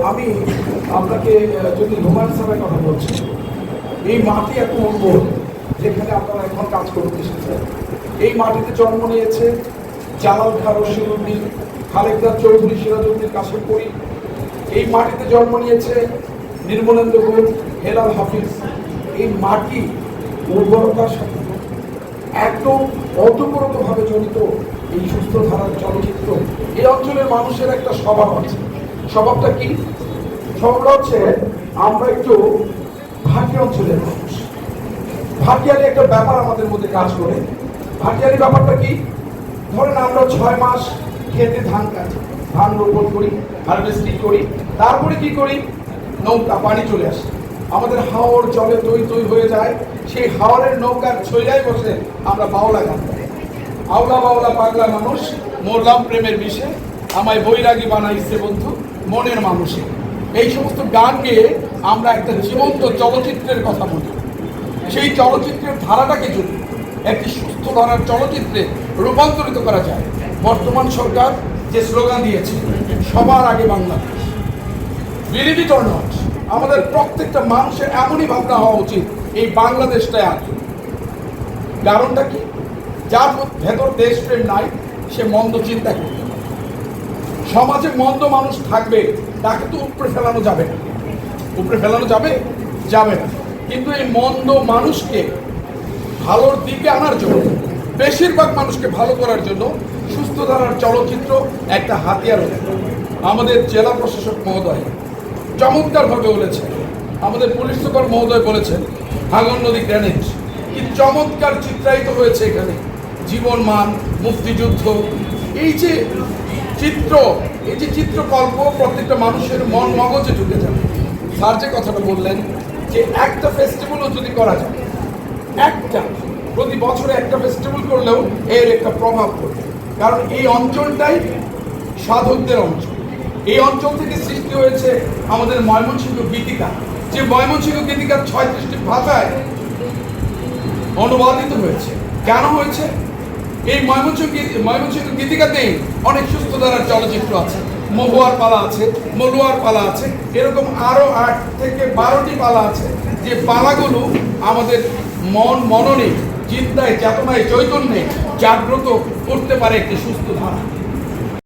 আমি আপনাকে যদি রোমান সভায় কথা বলছি, এই মাটি এত উর্বর যেখানে আপনারা এখন কাজ করতে এসেছেন। এই মাটিতে জন্ম নিয়েছে জালাল খা রশিদউদ্দিন, খালেকদার চৌধুরী, সিরাজউদ্দিন কাশিমপুরী। এই মাটিতে জন্ম নিয়েছে নির্মলেন্দু গুণ, হেলাল হাফিজ। এই মাটি উর্বরতার সাথে একদম ওতপ্রোতভাবে জড়িত এই সুস্থ ধারার চলচ্চিত্র। এই অঞ্চলের মানুষের একটা স্বভাব আছে। স্বভাবটা কি? স্বভাবটা হচ্ছে আমরা একটু ভাটি অঞ্চলের মানুষ। ভাটিয়ালি একটা ব্যাপার আমাদের মধ্যে কাজ করে। ভাটিয়ালি ব্যাপারটা কি? ধরেন আমরা 6 মাস খেতে ধান কাটি, ধান রোপণ করি, হারভেস্টিং করি, তারপরে কি করি? নৌকা পানি চলে আসে, আমাদের হাওর জলে তৈ তৈ হয়ে যায়। সেই হাওরের নৌকার ছইলায় বসে আমরা বাউলা গান করি। আওলা বাউলা পাগলা মানুষ, মরলাম প্রেমের বিষে, আমায় বৈরাগী বানাইছে বন্ধু মনের মানুষে। এই সমস্ত গান গেয়ে আমরা একটা জীবন্ত চলচ্চিত্রের কথা বলি। সেই চলচ্চিত্রের ধারাটাকে যদি একটি সুস্থ ধারার চলচ্চিত্রে রূপান্তরিত করা যায়, বর্তমান সরকার যে স্লোগান দিয়েছে সবার আগে Bangladesh, believe it or not, আমাদের প্রত্যেকটা মানুষের এমনই ভাবনা হওয়া উচিত এই বাংলাদেশটাই আগে। কারণটা কি? যার ভেতর দেশপ্রেম নাই সে মন্দ চিন্তা করবে। সমাজে মন্দ মানুষ থাকবে, তাকে তো উপরে ফেলানো যাবে না। উপরে ফেলানো যাবে? যাবে না। কিন্তু এই মন্দ মানুষকে ভালোর দিকে আনার জন্য, বেশিরভাগ মানুষকে ভালো করার জন্য সুস্থ ধারার চলচ্চিত্র একটা হাতিয়ার হতে। আমাদের জেলা প্রশাসক মহোদয় চমৎকারভাবে বলেছেন, আমাদের পুলিশ সুপার মহোদয় বলেছেন হাঙ্গর নদী গ্রেনেড, কি চমৎকার চিত্রায়িত হয়েছে এখানে। জীবন মান, মুক্তিযুদ্ধ, এই যে চিত্র, এই যে চিত্রকল্প প্রত্যেকটা মানুষের মন মগজে ঢুকে যাবে। স্যার যে কথাটা বললেন যে একটা ফেস্টিভ্যালও যদি করা যায়, একটা প্রতি বছরে একটা ফেস্টিভ্যাল করলেও এর একটা প্রভাব পড়বে। কারণ এই অঞ্চলটাই সাধকদের অঞ্চল। এই অঞ্চল থেকে সৃষ্টি হয়েছে আমাদের ময়মনসিংহ গীতিকা, যে ময়মনসিংহ গীতিকা 36টি ভাষায় অনুবাদিত হয়েছে। কেন হয়েছে? এই ময়মনসিংহ গীতিকাতেই অনেক সুস্থ ধারার চলচ্চিত্র আছে। মহুয়ার পালা আছে, মলুয়ার পালা আছে, এরকম আরো 8 থেকে 12টি পালা আছে, যে পালাগুলো আমাদের মননে, চিন্তায়, চেতনায়, চৈতন্যে জাগ্রত করতে পারে একটি সুস্থ ধারা।